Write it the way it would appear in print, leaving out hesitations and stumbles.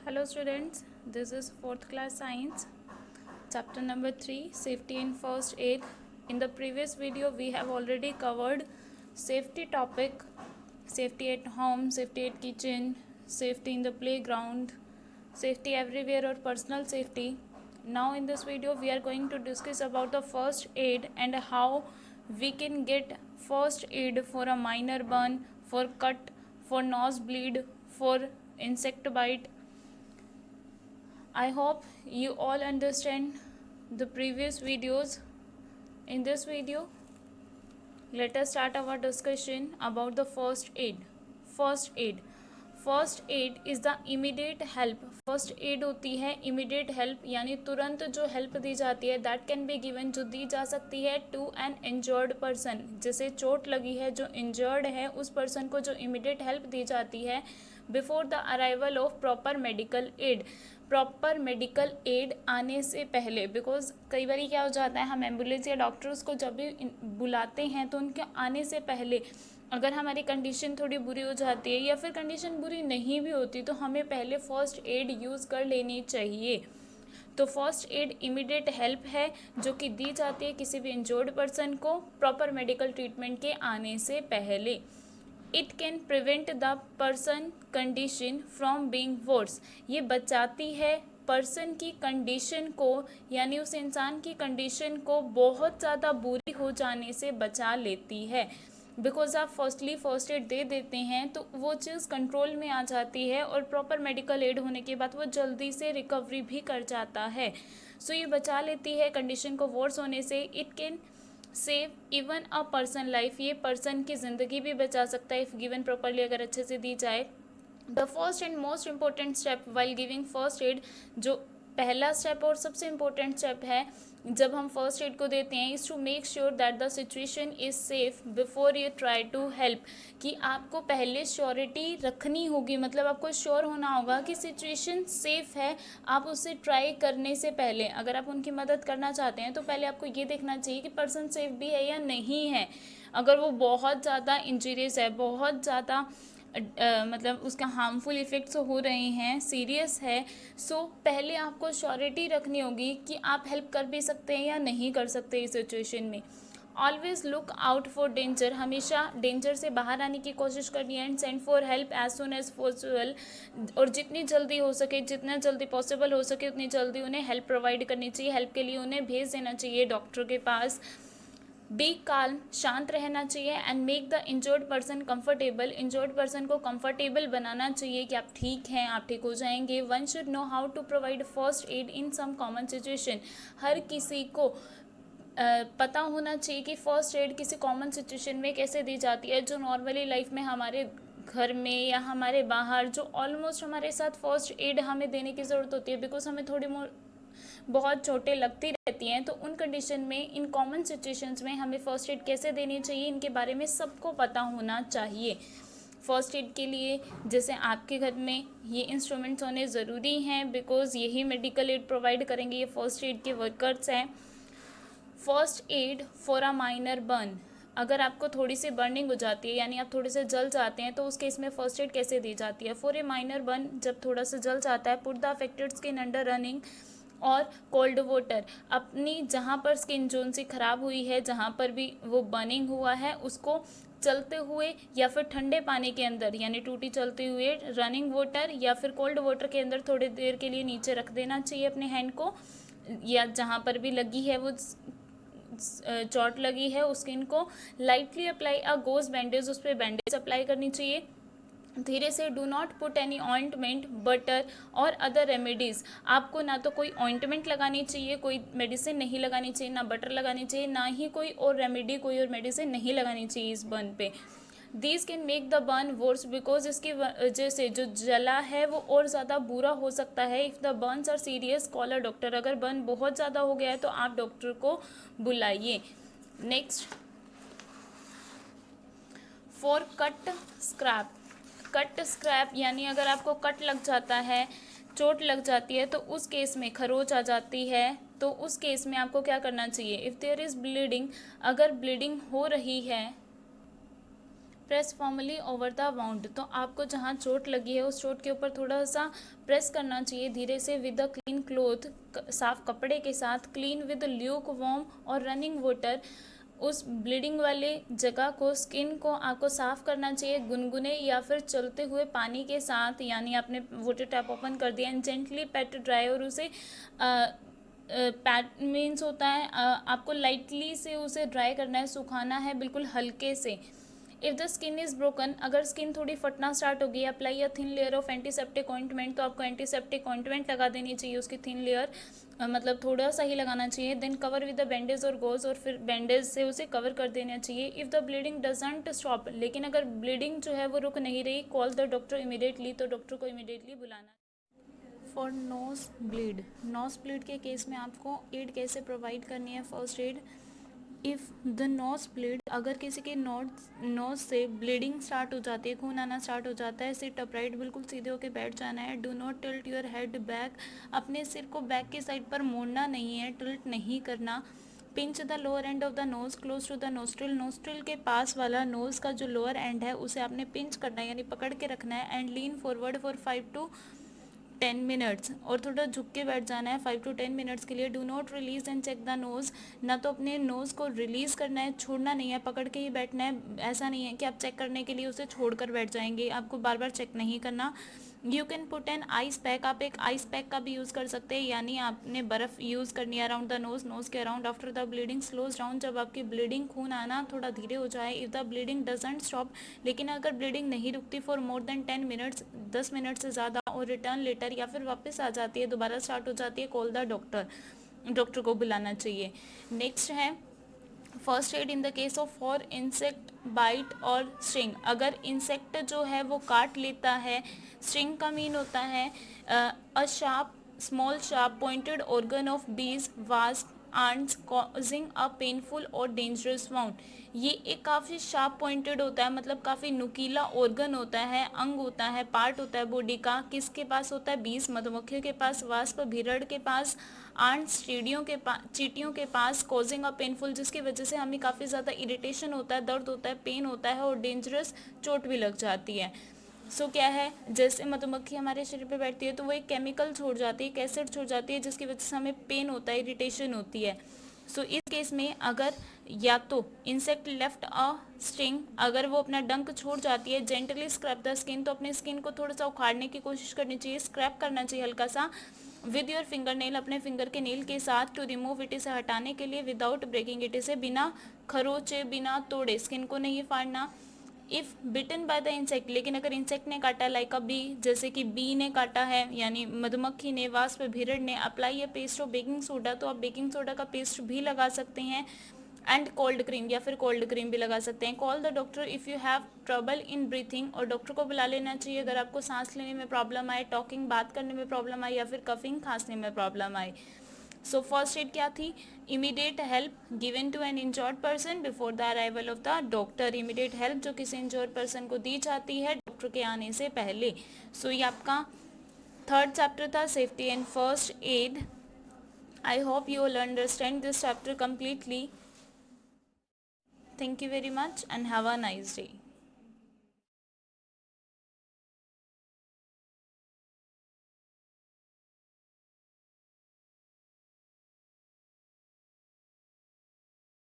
Hello students, this is 4th class science, chapter number 3, safety in first aid. In the previous video we have already covered safety topic, safety at home, safety at kitchen, safety in the playground, safety everywhere or personal safety. Now in this video we are going to discuss about the first aid and how we can get first aid for a minor burn, for cut, for nosebleed, for insect bite. I hope you all understand the previous videos. In this video, let us start our discussion about the first aid. First aid. First aid is the immediate help. First aid होती है immediate help, यानी तुरंत जो help दी जाती है, that can be given, जो दी जा सकती है टू एन इंजर्ड पर्सन. जैसे चोट लगी है, जो इंजर्ड है उस पर्सन को जो इमीडिएट हेल्प दी जाती है before the arrival of proper medical aid. Proper medical aid आने से पहले, बिकॉज कई बार क्या हो जाता है, हम एम्बुलेंस या डॉक्टर्स को जब भी बुलाते हैं तो उनके आने से पहले अगर हमारी कंडीशन थोड़ी बुरी हो जाती है या फिर कंडीशन बुरी नहीं भी होती तो हमें पहले फर्स्ट एड यूज़ कर लेनी चाहिए. तो फर्स्ट एड इमीडिएट हेल्प है जो कि दी जाती है किसी भी इंजर्ड पर्सन को प्रॉपर मेडिकल ट्रीटमेंट के आने से पहले. It can prevent the person condition from being worse. ये बचाती है पर्सन की कंडीशन को, यानी उस इंसान की कंडीशन को बहुत ज़्यादा बुरी हो जाने से बचा लेती है. बिकॉज आप फर्स्टली फर्स्ट एड दे देते हैं तो वो चीज़ कंट्रोल में आ जाती है और प्रॉपर मेडिकल एड होने के बाद वो जल्दी से रिकवरी भी कर जाता है. सो ये बचा लेती है कंडीशन को वर्स होने से. It can save even a person life. ये पर्सन की ज़िंदगी भी बचा सकता है इफ़ गिवन प्रॉपरली, अगर अच्छे से दी जाए. The first and most important step while giving first aid, जो पहला स्टेप और सबसे इम्पोर्टेंट स्टेप है जब हम फर्स्ट एड को देते हैं, is to make sure that the situation is safe before you try to help. कि आपको पहले श्योरिटी रखनी होगी, मतलब आपको श्योर होना होगा कि सिचुएशन सेफ है. आप उसे ट्राई करने से पहले, अगर आप उनकी मदद करना चाहते हैं तो पहले आपको ये देखना चाहिए कि पर्सन सेफ भी है या नहीं है. अगर वो बहुत ज़्यादा इंजीरियस है, बहुत ज़्यादा मतलब उसका हार्मफुल इफ़ेक्ट्स हो रहे हैं, सीरियस है, सो पहले आपको श्योरिटी रखनी होगी कि आप हेल्प कर भी सकते हैं या नहीं कर सकते इस सिचुएशन में. Always look out for danger. हमेशा डेंजर से बाहर आने की कोशिश करनी है. And send for help as soon as possible. और जितनी जल्दी हो सके, जितना जल्दी पॉसिबल हो सके उतनी जल्दी उन्हें हेल्प प्रोवाइड करनी चाहिए. हेल्प के लिए उन्हें भेज देना चाहिए डॉक्टर के पास. बी काल्म, शांत रहना चाहिए. And make the injured person comfortable. Injured person को कंफर्टेबल बनाना चाहिए कि आप ठीक हैं, आप ठीक हो जाएंगे. One should know how to provide first aid in some common situation. हर किसी को पता होना चाहिए कि फर्स्ट एड किसी कॉमन सिचुएशन में कैसे दी जाती है, जो नॉर्मली लाइफ में हमारे घर में या हमारे बाहर जो ऑलमोस्ट हमारे साथ फर्स्ट एड हमें देने की ज़रूरत होती है, बिकॉज हमें थोड़ी बहुत चोटें लगती रहती हैं. तो उन कंडीशन में, इन कॉमन सिचुएशंस में हमें फ़र्स्ट एड कैसे देनी चाहिए, इनके बारे में सबको पता होना चाहिए. फ़र्स्ट एड के लिए जैसे आपके घर में ये इंस्ट्रूमेंट्स होने ज़रूरी हैं, बिकॉज यही मेडिकल एड प्रोवाइड करेंगे, ये फ़र्स्ट एड के वर्कर्स हैं. First aid for a minor burn. अगर आपको थोड़ी सी बर्निंग हो जाती है, यानी आप थोड़े से जल जाते हैं, तो उस केस में फर्स्ट एड कैसे दी जाती है. फॉर ए माइनर बर्न, जब थोड़ा सा जल जाता है, put the affected skin under running और कोल्ड वाटर. अपनी जहाँ पर स्किन जोन सी ख़राब हुई है, जहाँ पर भी वो बर्निंग हुआ है, उसको चलते हुए या फिर ठंडे पानी के अंदर, यानी टूटी चलते हुए रनिंग वाटर या फिर कोल्ड वाटर के अंदर थोड़ी देर के लिए नीचे रख देना चाहिए अपने हैंड को, या जहाँ पर भी लगी है वो चोट लगी है उस स्किन को. लाइटली अप्लाई अ गोज बैंडेज, उस पर बैंडेज अप्लाई करनी चाहिए धीरे से. Do not put any ointment, butter और अदर रेमेडीज़. आपको ना तो कोई ऑइंटमेंट लगानी चाहिए, कोई मेडिसिन नहीं लगानी चाहिए, ना बटर लगानी चाहिए, ना ही कोई और रेमेडी, कोई और मेडिसिन नहीं लगानी चाहिए इस बर्न पे. These can make the burn worse, because इसकी वजह से जो जला है वो और ज़्यादा बुरा हो सकता है. If the burns are serious call a doctor. अगर बर्न बहुत ज़्यादा हो गया है तो आप डॉक्टर को बुलाइए. Next, for cut scrap. Cut scrap यानी अगर आपको कट लग जाता है, चोट लग जाती है, तो उस केस में खरोच आ जाती है, तो उस केस में आपको क्या करना चाहिए. इफ़ देयर इज़ ब्लीडिंग, अगर ब्लीडिंग हो रही है press formally over the wound, तो आपको जहाँ चोट लगी है उस चोट के ऊपर थोड़ा सा प्रेस करना चाहिए धीरे से विद अ क्लीन क्लोथ, साफ कपड़े के साथ, क्लीन विद ल्यूक वार्म और रनिंग वाटर। उस ब्लीडिंग वाले जगह को, स्किन को आपको साफ करना चाहिए गुनगुने या फिर चलते हुए पानी के साथ, यानी आपने वाटर टैप ओपन कर दिया एंड जेंटली पैट ड्राई, और उसे पैट मीन्स होता है आपको लाइटली से उसे ड्राई करना है, सुखाना है बिल्कुल हल्के से। If the skin is broken, अगर स्किन थोड़ी फटना स्टार्ट होगी, apply a thin layer of antiseptic ointment, तो आपको एंटीसेप्टिक ऑइंटमेंट लगा देनी चाहिए, उसकी थिन लेयर मतलब थोड़ा सा ही लगाना चाहिए। Then cover with the bandage और गोज, और फिर बैंडेज से उसे कवर कर देना चाहिए। If the bleeding doesn't stop, लेकिन अगर ब्लीडिंग जो है वो रुक नहीं रही, कॉल द डॉक्टर इमीडिएटली, तो डॉक्टर को इमीडिएटली बुलाना। फॉर नोज ब्लीड के केस में आपको एड कैसे प्रोवाइड करनी है, first aid. If the nose bleed, अगर किसी के नोज से ब्लीडिंग स्टार्ट हो जाती है, खून आना स्टार्ट हो जाता है, सिट अपराइट, बिल्कुल सीधे होकर बैठ जाना है। Do not tilt your head back, अपने सिर को बैक की साइड पर मोड़ना नहीं है, टिल्ट नहीं करना। Pinch the lower end of the nose close to the nostril, nostril के पास वाला नोज का जो लोअर एंड है उसे आपने पिंच करना है, यानी पकड़ के रखना है। And lean forward for 5 to 10 minutes, और थोड़ा झुक के बैठ जाना है 5 to 10 मिनट्स के लिए। Do not release and check the nose, ना तो अपने नोज़ को रिलीज़ करना है, छोड़ना नहीं है, पकड़ के ही बैठना है। ऐसा नहीं है कि आप चेक करने के लिए उसे छोड़कर बैठ जाएंगे, आपको बार बार चेक नहीं करना। You can put an ice pack, आप एक आइस पैक का भी यूज़ कर सकते हैं, यानी आपने बर्फ़ यूज़ करनी है अराउंड द नोज़ के around. After the bleeding slows down, जब आपकी ब्लीडिंग खून आना थोड़ा धीरे हो जाए। If the bleeding doesn't stop, लेकिन अगर ब्लीडिंग नहीं रुकती for more than 10 minutes, 10 minute से ज़्यादा, और रिटर्न लेटर, या फिर वापस आ जाती है, दोबारा स्टार्ट हो जाती है, कॉल द डॉक्टर को बुलाना चाहिए। नेक्स्ट है first aid in the case of for insect bite और स्ट्रिंग, अगर इंसेक्ट जो है वो काट लेता है। स्ट्रिंग का मीन होता है a sharp small sharp pointed organ of बीज wasp ants causing a painful और dangerous wound, ये एक काफ़ी शार्प पॉइंटेड होता है, मतलब काफ़ी नुकीला ऑर्गन होता है, अंग होता है, पार्ट होता है बॉडी का। किसके पास होता है? बीज मधुमक्खियों के पास, वास्प भीड़ड़ के पास, आंट्स चींटियों के पास। कॉजिंग अ पेनफुल, जिसकी वजह से हमें काफ़ी ज़्यादा इरिटेशन होता है, दर्द होता है, पेन होता है, और डेंजरस, चोट भी लग जाती है। क्या है, जैसे मधुमक्खी हमारे शरीर पे बैठती है तो वो एक केमिकल छोड़ जाती है, एक एसिड छोड़ जाती है, जिसकी वजह से हमें पेन होता है, इरिटेशन होती है। इस केस में अगर या तो इंसेक्ट लेफ्ट अ स्टिंग, अगर वो अपना डंक छोड़ जाती है, जेंटली स्क्रैप द स्किन, तो अपने स्किन को थोड़ा सा उखाड़ने की कोशिश करनी चाहिए, स्क्रैप करना चाहिए हल्का सा विद योर फिंगर नेल, अपने फिंगर के नेल के साथ, टू रिमूव इट, इसे हटाने के लिए, विदाउट ब्रेकिंग इट, इसे बिना खरोचे बिना तोड़े, स्किन को नहीं फाड़ना। If bitten by the insect, लेकिन अगर इंसेक्ट ने काटा, लाइक अ बी, जैसे कि बी ने काटा है, यानी मधुमक्खी ने, वास्प भीड़ड़ ने, apply a paste of baking soda, तो आप बेकिंग सोडा का पेस्ट भी लगा सकते हैं। एंड कोल्ड क्रीम, या फिर कोल्ड क्रीम भी लगा सकते हैं। Call the doctor if you have trouble in breathing, और डॉक्टर को बुला लेना चाहिए अगर आपको सांस लेने में प्रॉब्लम आए, टॉकिंग बात करने में प्रॉब्लम आए, या फिर कफिंग खांसने में प्रॉब्लम आए। फर्स्ट एड क्या थी? Immediate help given to an injured person before the arrival of the doctor, immediate help जो किसी इंजर्ड पर्सन को दी जाती है डॉक्टर के आने से पहले। ये आपका थर्ड चैप्टर था, safety and first aid. I hope you will understand this chapter completely. Thank you very much and have a nice day.